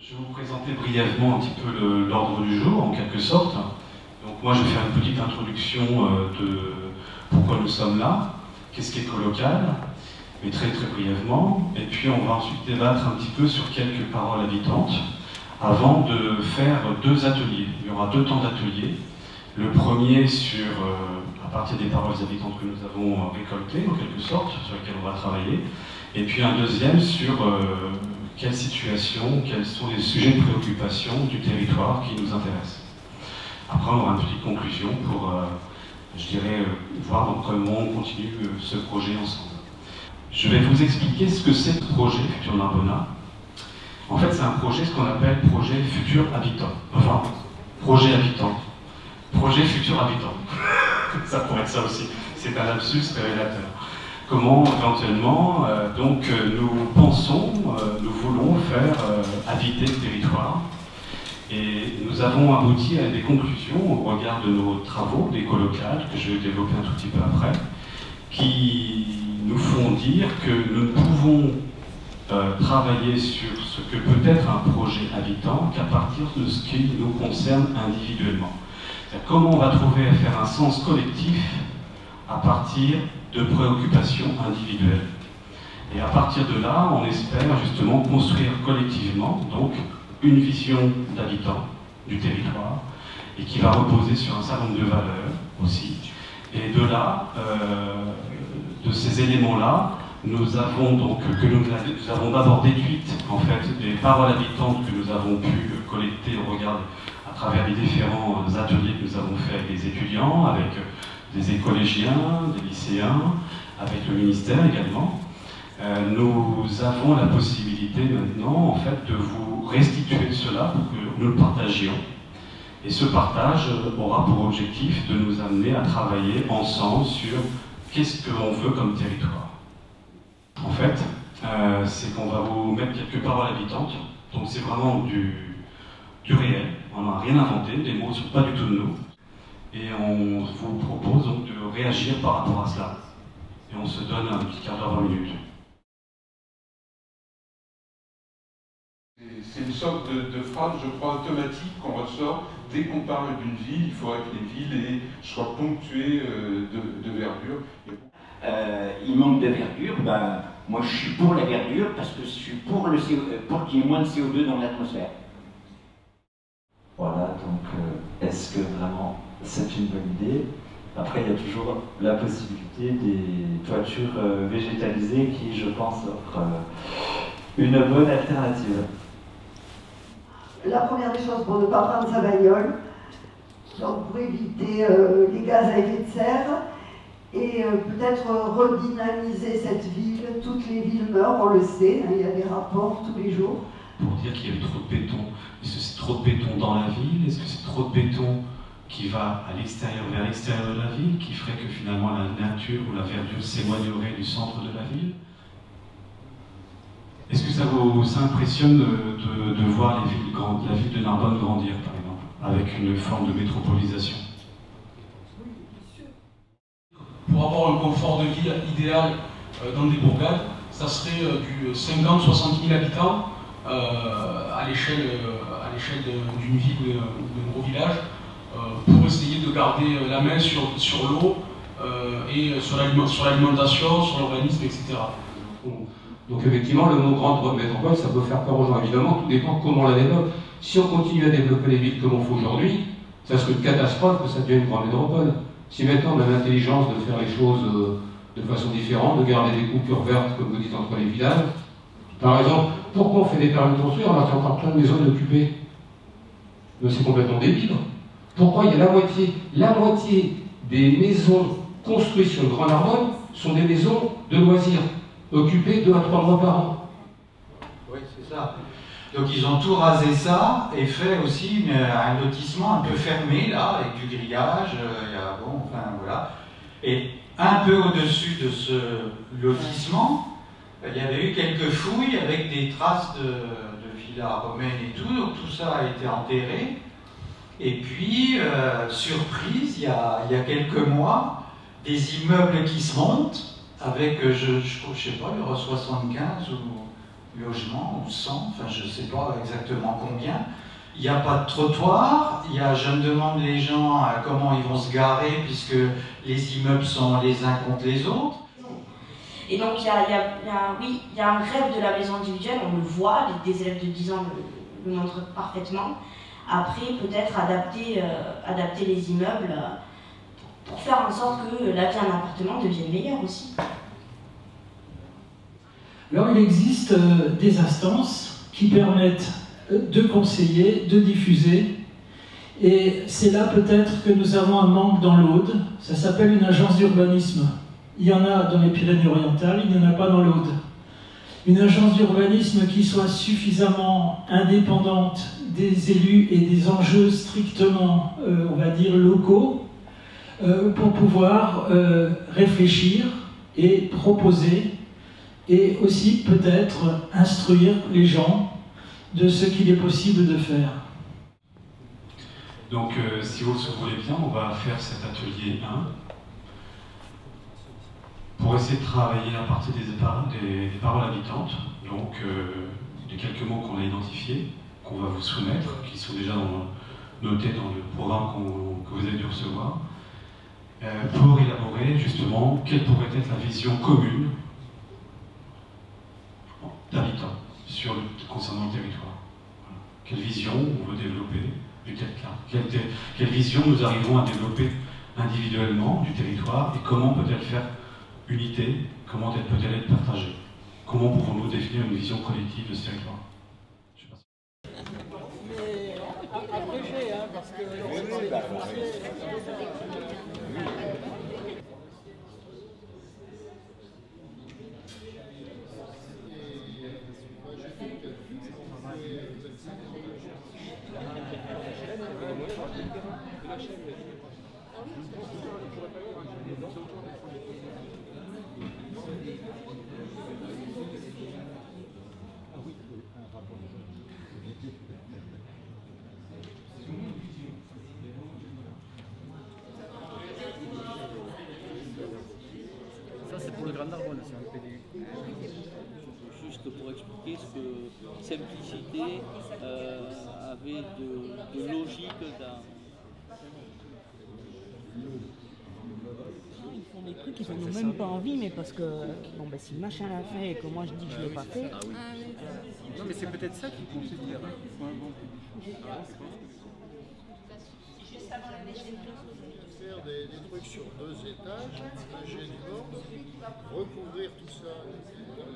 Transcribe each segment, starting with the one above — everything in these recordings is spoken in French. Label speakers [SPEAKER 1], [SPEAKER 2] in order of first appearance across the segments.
[SPEAKER 1] Je vais vous présenter brièvement un petit peu l'ordre du jour, en quelque sorte. Donc moi, je vais faire une petite introduction de pourquoi nous sommes là, qu'est-ce qui est Colocal, mais très brièvement. Et puis on va ensuite débattre un petit peu sur quelques paroles habitantes, avant de faire deux ateliers. Il y aura deux temps d'ateliers. Le premier sur, à partir des paroles habitantes que nous avons récoltées, en quelque sorte, sur lesquelles on va travailler. Et puis un deuxième sur quelle situation, quels sont les sujets de préoccupation du territoire qui nous intéressent. Après, on aura une petite conclusion pour, je dirais, voir donc comment on continue ce projet ensemble. Je vais vous expliquer ce que c'est ce projet Futur Narbona. En fait, c'est un projet, ce qu'on appelle projet Futur Habitant. Enfin, projet Habitant. Projet Futur Habitant. Ça pourrait être ça aussi. C'est un lapsus révélateur. Comment, éventuellement, donc, nous pensons, nous voulons faire habiter le territoire. Et nous avons abouti à des conclusions au regard de nos travaux, des colocales, que je vais développer un tout petit peu après, qui nous font dire que nous ne pouvons travailler sur ce que peut être un projet habitant qu'à partir de ce qui nous concerne individuellement. C'est-à-dire comment on va trouver à faire un sens collectif à partir de préoccupations individuelles. Et à partir de là, on espère justement construire collectivement donc une vision d'habitant du territoire et qui va reposer sur un certain nombre de valeurs aussi. Et de là, de ces éléments-là, nous avons donc, nous avons d'abord déduite en fait des paroles habitantes que nous avons pu collecter au regard à travers les différents ateliers que nous avons fait avec des étudiants, avec des écollégiens, des lycéens, avec le ministère également. Nous avons la possibilité maintenant en fait de vous restituer cela pour que nous le partagions. Et ce partage aura pour objectif de nous amener à travailler ensemble sur qu'est-ce que l'on veut comme territoire. En fait, c'est qu'on va vous mettre quelques paroles habitantes, donc c'est vraiment du réel, on n'a rien inventé, les mots ne sont pas du tout de nous, et on vous propose donc de réagir par rapport à cela. Et on se donne un petit quart d'heure, 20 minutes.
[SPEAKER 2] C'est une sorte de phrase, je crois, automatique qu'on ressort dès qu'on parle d'une ville. Il faudrait que les villes soient ponctuées de verdure.
[SPEAKER 3] Il manque de verdure, ben, moi je suis pour la verdure parce que je suis pour qu'il y ait moins de CO2 dans l'atmosphère.
[SPEAKER 4] Voilà, donc est-ce que vraiment c'est une bonne idée? Après, il y a toujours la possibilité des toitures végétalisées qui, je pense, offrent une bonne alternative.
[SPEAKER 5] La première des choses, pour ne pas prendre sa bagnole, donc pour éviter les gaz à effet de serre, et peut-être redynamiser cette ville. Toutes les villes meurent, on le sait, hein, il y a des rapports tous les jours.
[SPEAKER 1] Pour dire qu'il y avait trop de béton. Est-ce que c'est trop de béton dans la ville? Est-ce que c'est trop de béton qui va à l'extérieur, vers l'extérieur de la ville, qui ferait que finalement la nature ou la verdure s'éloignerait du centre de la ville? Est-ce que ça vous impressionne de voir les villes la ville de Narbonne grandir, par exemple, avec une forme de métropolisation?
[SPEAKER 6] Pour avoir un confort de vie idéal dans des bourgades, ça serait du 50-60 000 habitants à l'échelle d'une ville ou d'un gros village, pour essayer de garder la main sur l'eau et sur l'alimentation, sur l'urbanisme, etc.
[SPEAKER 7] Donc effectivement, le mot grande métropole, ça peut faire peur aux gens. Évidemment, tout dépend comment on la développe. Si on continue à développer les villes comme on fait aujourd'hui, ça serait une catastrophe que ça devienne une grande métropole. Si maintenant on a l'intelligence de faire les choses de façon différente, de garder des coupures vertes, comme vous dites, entre les villages, par exemple, pourquoi on fait des permis de construire alors qu'il y a encore plein de maisons inoccupées? C'est complètement débile. Pourquoi il y a la moitié des maisons construites sur le Grand Narbonne sont des maisons de loisirs, occupées 2 à 3 mois par an?
[SPEAKER 8] Oui, c'est ça. Donc ils ont tout rasé ça et fait aussi un lotissement un peu fermé là, avec du grillage, bon, enfin voilà. Et un peu au-dessus de ce lotissement, il y avait eu quelques fouilles avec des traces de villas romaines et tout, donc tout ça a été enterré. Et puis, surprise, il y a quelques mois, des immeubles qui se montent, avec, je sais pas, il y aura 75 ou logements, ou 100, enfin je ne sais pas exactement combien. Il n'y a pas de trottoir, je me demande les gens comment ils vont se garer puisque les immeubles sont les uns contre les autres.
[SPEAKER 9] Et donc il y a un rêve de la maison individuelle, on le voit, des élèves de 10 ans le montrent parfaitement. Après, peut-être adapter les immeubles pour faire en sorte que la vie en appartement devienne meilleure aussi.
[SPEAKER 10] Alors il existe des instances qui permettent de conseiller, de diffuser, et c'est là peut-être que nous avons un manque dans l'Aude. Ça s'appelle une agence d'urbanisme. Il y en a dans les Pyrénées-Orientales, il n'y en a pas dans l'Aude. Une agence d'urbanisme qui soit suffisamment indépendante des élus et des enjeux strictement, on va dire, locaux, pour pouvoir réfléchir et proposer, et aussi peut-être instruire les gens de ce qu'il est possible de faire.
[SPEAKER 1] Donc, si vous le voulez bien, on va faire cet atelier 1 pour essayer de travailler à partir des paroles habitantes, donc des quelques mots qu'on a identifiés, qu'on va vous soumettre, qui sont déjà notés dans le programme que vous avez dû recevoir, pour élaborer justement quelle pourrait être la vision commune d'habitants concernant le territoire. Voilà. Quelle vision on veut développer du territoire, quelle vision nous arrivons à développer individuellement du territoire et comment peut-elle faire unité, comment peut-elle être partagée, comment pouvons-nous définir une vision collective de ce territoire. Je sais pas.
[SPEAKER 11] Abrégé, hein, parce que... Ça c'est pour le Grand Narbonne, c'est un PDU.
[SPEAKER 12] Juste pour expliquer ce que simplicité avait de logique dans...
[SPEAKER 13] Ils font des trucs qu'ils n'ont même pas envie, mais parce que bon, ben, si le machin l'a fait et que moi je dis que je ne l'ai pas fait.
[SPEAKER 11] Ah oui. Non, mais c'est peut-être ça qu'il faut se dire. Hein. Il faut un bon public.
[SPEAKER 14] C'est juste avant la déchetterie.
[SPEAKER 15] Faire des trucs sur 2 étages, un jet de bord, recouvrir tout ça.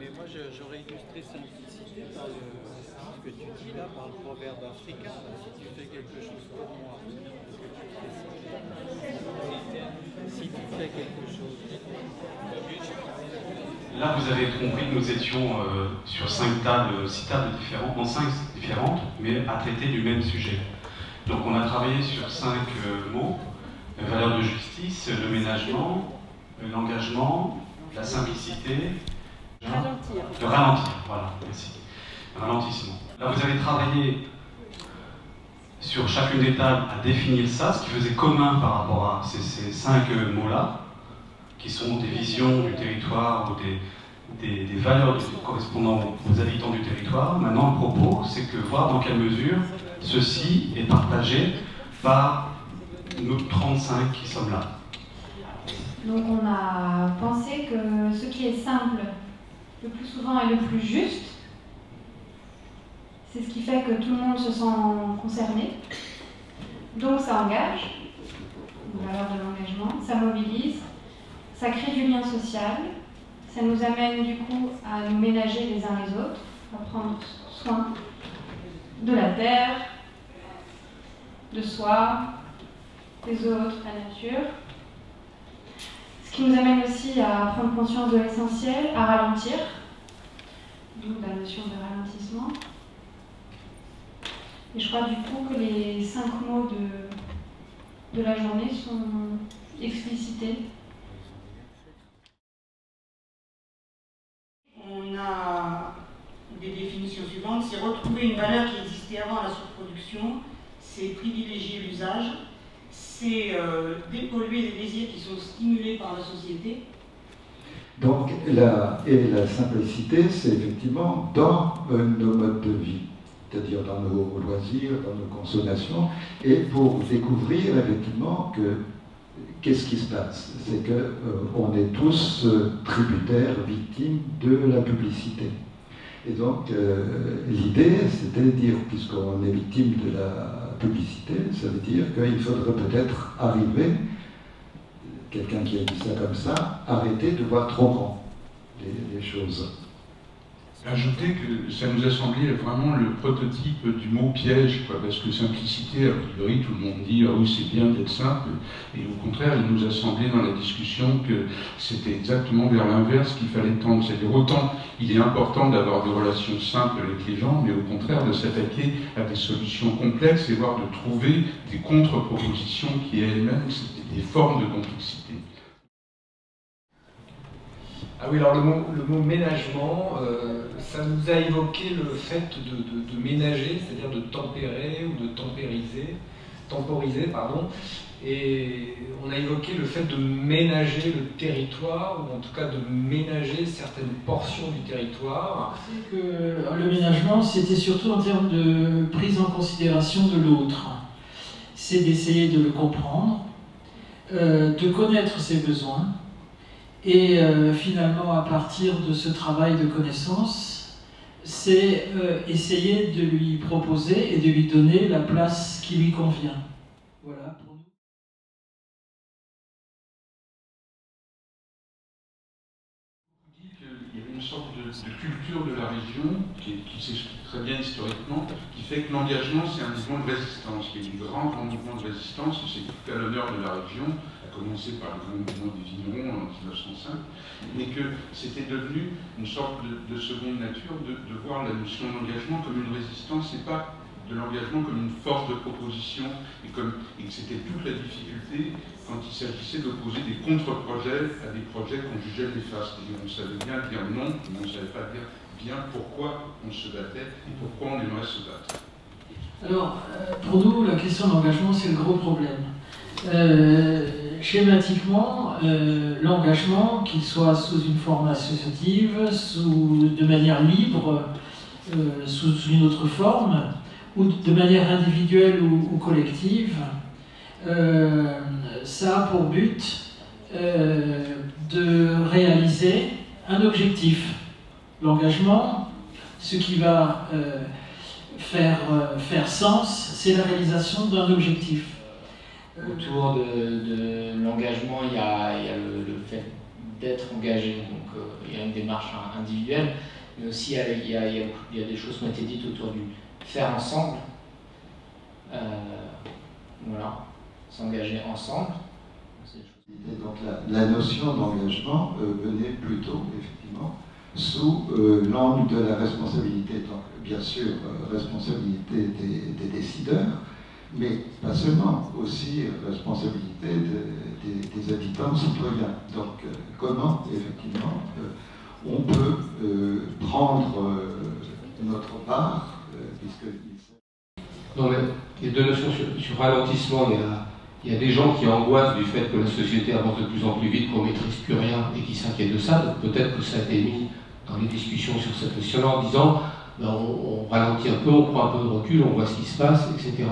[SPEAKER 12] Mais moi j'aurais illustré simplicité par ce que tu dis là, par le proverbe africain. Là, si tu fais quelque chose pour moi, si tu fais quelque chose.
[SPEAKER 1] Là, vous avez compris que nous étions sur 6 tables différentes, non 5 différentes, mais à traiter du même sujet. Donc on a travaillé sur 5 mots: valeur de justice, le ménagement, l'engagement, la simplicité, le ralentir, voilà, merci. Ralentissement. Là, vous avez travaillé sur chacune des tables à définir ça, ce qui faisait commun par rapport à ces 5 mots-là, qui sont des visions du territoire ou des valeurs correspondant aux habitants du territoire. Maintenant, le propos, c'est que voir dans quelle mesure ceci est partagé par nous 35 qui sommes là.
[SPEAKER 14] Donc on a pensé que ce qui est simple, le plus souvent est le plus juste. C'est ce qui fait que tout le monde se sent concerné. Donc ça engage, la valeur de l'engagement, ça mobilise, ça crée du lien social, ça nous amène du coup à nous ménager les uns les autres, à prendre soin de la terre, de soi, des autres, la nature. Ce qui nous amène aussi à prendre conscience de l'essentiel, à ralentir, d'où la notion de ralentissement. Et je crois du coup que les 5 mots de la journée sont explicités.
[SPEAKER 13] On a des définitions suivantes: c'est retrouver une valeur qui existait avant la surproduction, c'est privilégier l'usage, c'est dépolluer les désirs qui sont stimulés par la société.
[SPEAKER 16] Donc, la simplicité, c'est effectivement dans nos modes de vie, c'est-à-dire dans nos loisirs, dans nos consommations, et pour découvrir effectivement que qu'est-ce qui se passe? C'est qu'on est tous tributaires, victimes de la publicité. Et donc, l'idée, c'était de dire, puisqu'on est victime de la publicité, ça veut dire qu'il faudrait peut-être arriver, quelqu'un qui a dit ça comme ça, arrêter de voir trop grand les choses.
[SPEAKER 2] Ajouter que ça nous a semblé vraiment le prototype du mot piège, quoi, parce que simplicité, a priori, tout le monde dit « ah oui, c'est bien d'être simple », et au contraire, il nous a semblé dans la discussion que c'était exactement vers l'inverse qu'il fallait tendre. C'est-à-dire autant il est important d'avoir des relations simples avec les gens, mais au contraire de s'attaquer à des solutions complexes et voire de trouver des contre-propositions qui elles-mêmes, c'était des formes de complexité.
[SPEAKER 17] Ah oui, alors le mot ménagement, ça nous a évoqué le fait de ménager, c'est-à-dire de tempérer ou de temporiser, pardon. Et on a évoqué le fait de ménager le territoire, ou en tout cas de ménager certaines portions du territoire.
[SPEAKER 10] Que le ménagement, c'était surtout en termes de prise en considération de l'autre. C'est d'essayer de le comprendre, de connaître ses besoins, et finalement, à partir de ce travail de connaissance, c'est essayer de lui proposer et de lui donner la place qui lui convient. Voilà.
[SPEAKER 2] Il y avait une sorte de culture de la région qui s'explique très bien historiquement, qui fait que l'engagement c'est un mouvement de résistance, qui est un grand mouvement de résistance, c'est tout à l'honneur de la région, à commencer par le grand mouvement des vignerons en 1905, mais que c'était devenu une sorte de seconde nature de voir la notion d'engagement comme une résistance et pas de l'engagement comme une force de proposition et que c'était toute la difficulté quand il s'agissait d'opposer des contre-projets à des projets qu'on jugeait néfastes. On savait bien dire non, mais on ne savait pas dire bien pourquoi on se battait et pourquoi on aimerait se battre.
[SPEAKER 10] Alors, pour nous, la question de l'engagement, c'est le gros problème. Schématiquement, l'engagement, qu'il soit sous une forme associative, de manière libre, sous une autre forme, ou de manière individuelle ou collective, ça a pour but de réaliser un objectif. L'engagement, ce qui va faire sens, c'est la réalisation d'un objectif.
[SPEAKER 18] Autour de l'engagement, il y a le fait d'être engagé, donc il y a une démarche individuelle, mais aussi il y a des choses qui ont été dites autour du faire ensemble, voilà, s'engager ensemble.
[SPEAKER 16] Et donc la notion d'engagement venait plutôt, effectivement, sous l'angle de la responsabilité, donc bien sûr responsabilité des décideurs, mais pas seulement, aussi responsabilité des habitants citoyens. Donc comment, effectivement, on peut prendre notre part, puisque...
[SPEAKER 7] Non mais, il y a deux notions sur ralentissement. Il y a des gens qui angoissent du fait que la société avance de plus en plus vite, qu'on ne maîtrise plus rien et qui s'inquiètent de ça. Donc peut-être que ça a été mis dans les discussions sur cette question-là en disant ben, on ralentit un peu, on prend un peu de recul, on voit ce qui se passe, etc.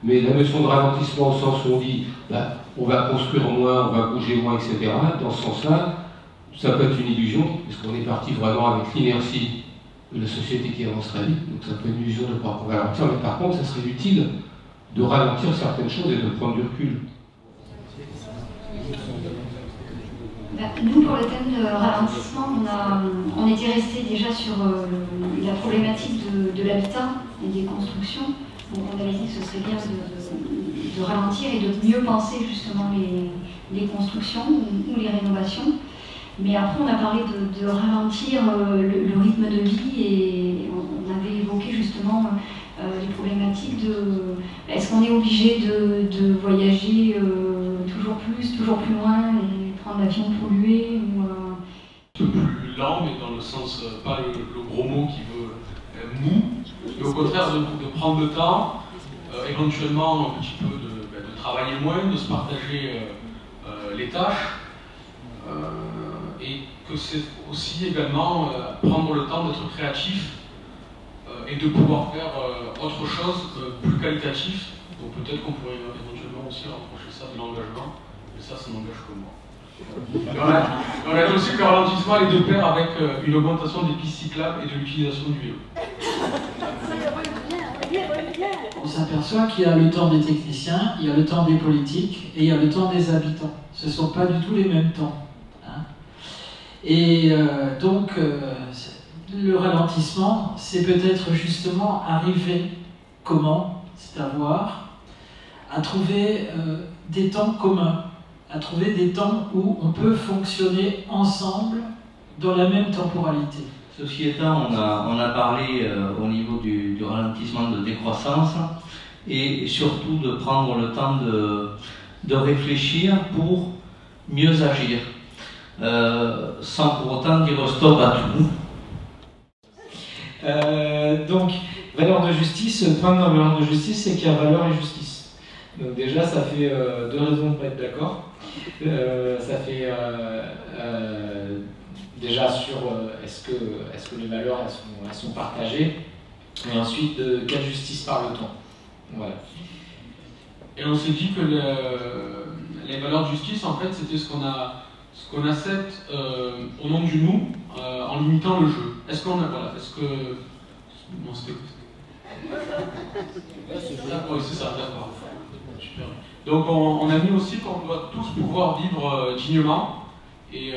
[SPEAKER 7] Mais la notion de ralentissement au sens où on dit ben, on va construire moins, on va bouger moins, etc. Dans ce sens-là, ça peut être une illusion, parce qu'on est parti vraiment avec l'inertie de la société qui avance très vite, donc ça peut être une illusion de croire qu'on va ralentir, mais par contre, ça serait utile de ralentir certaines choses et de prendre du recul.
[SPEAKER 14] Nous, pour le thème de ralentissement, on était resté déjà sur la problématique de l'habitat et des constructions. Donc on avait dit que ce serait bien de ralentir et de mieux penser justement les constructions ou les rénovations. Mais après, on a parlé de ralentir le rythme de vie et on avait évoqué justement les problématiques de est-ce qu'on est obligé de voyager toujours plus loin et prendre l'avion pollué ou
[SPEAKER 6] un peu plus lent, mais dans le sens, pas le gros mot qui veut mou, mais au contraire de prendre le temps, éventuellement un petit peu de travailler moins, de se partager les tâches. et que c'est aussi également prendre le temps d'être créatif et de pouvoir faire autre chose plus qualitatif. Donc peut-être qu'on pourrait éventuellement aussi rapprocher ça de l'engagement, mais ça n'engage que moi. On a aussi que le ralentissement est de pair avec une augmentation des pistes cyclables et de l'utilisation du vélo.
[SPEAKER 10] On s'aperçoit qu'il y a le temps des techniciens, il y a le temps des politiques et il y a le temps des habitants. Ce ne sont pas du tout les mêmes temps. Hein. Et donc, le ralentissement, c'est peut-être justement arriver, comment, c'est à voir, à trouver des temps communs, à trouver des temps où on peut fonctionner ensemble dans la même temporalité.
[SPEAKER 19] Ceci étant, on a parlé au niveau du ralentissement de décroissance et surtout de prendre le temps de réfléchir pour mieux agir, sans pour autant dire stop à tout.
[SPEAKER 17] Donc, valeur de justice, le point de valeur de justice, c'est qu'il y a valeur et justice. Donc déjà, ça fait deux raisons de ne pas être d'accord. Ça fait déjà sur est-ce que les valeurs elles sont partagées, et ensuite de quelle justice parle-t-on. Voilà.
[SPEAKER 6] Et on s'est dit que les valeurs de justice, en fait, c'était ce qu'on accepte au nom du nous, en limitant le jeu. Est-ce qu'on a, voilà, est-ce que... Non, c'était... Oui, c'est ça, d'accord. Super. Donc on a mis aussi qu'on doit tous pouvoir vivre dignement et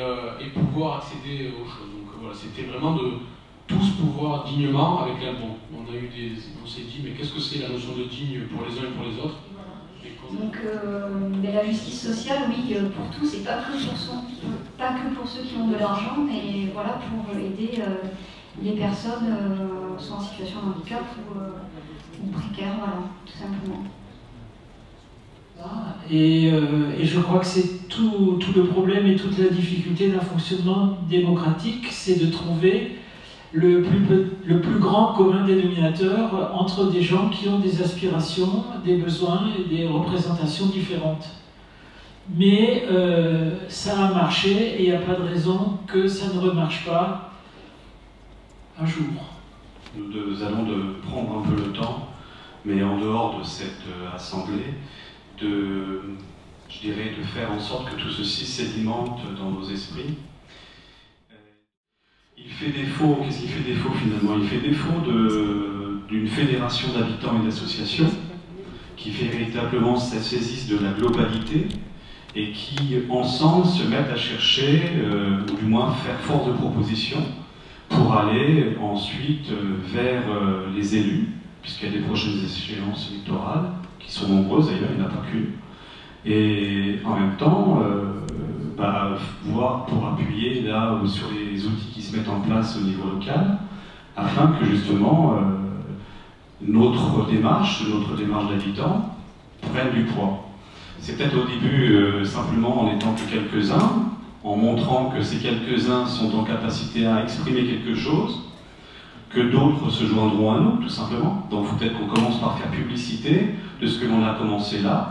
[SPEAKER 6] pouvoir accéder aux choses. Donc voilà, c'était vraiment de tous pouvoir dignement avec la bon. On s'est dit, mais qu'est-ce que c'est la notion de digne pour les uns et pour les autres?
[SPEAKER 14] Donc la justice sociale, oui, pour tous, et pas que pour ceux qui ont de l'argent, mais voilà, pour aider les personnes soit en situation de handicap ou précaire, voilà, tout simplement.
[SPEAKER 10] Et je crois que c'est tout le problème et toute la difficulté d'un fonctionnement démocratique, c'est de trouver le plus grand commun dénominateur entre des gens qui ont des aspirations, des besoins et des représentations différentes. Mais ça a marché et il n'y a pas de raison que ça ne remarche pas un jour.
[SPEAKER 1] Nous allons prendre un peu le temps, mais en dehors de cette assemblée, je dirais, de faire en sorte que tout ceci sédimente dans nos esprits. Il fait défaut, qu'est-ce qui fait défaut finalement? Il fait défaut d'une fédération d'habitants et d'associations qui fait véritablement sa saisisse de la globalité et qui, ensemble, se mettent à chercher, ou du moins faire force de proposition pour aller ensuite vers les élus, puisqu'il y a des prochaines échéances électorales, qui sont nombreuses d'ailleurs, il n'y en a pas qu'une, et en même temps, voir pour appuyer là sur les outils qui se mettent en place au niveau local, afin que justement notre démarche d'habitants prenne du poids. C'est peut-être au début simplement en étant que quelques-uns, en montrant que ces quelques-uns sont en capacité à exprimer quelque chose, que d'autres se joindront à nous, tout simplement. Donc peut-être qu'on commence par faire publicité de ce que l'on a commencé là.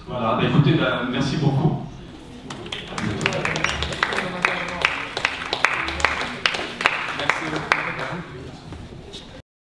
[SPEAKER 1] Voilà, écoutez, merci beaucoup.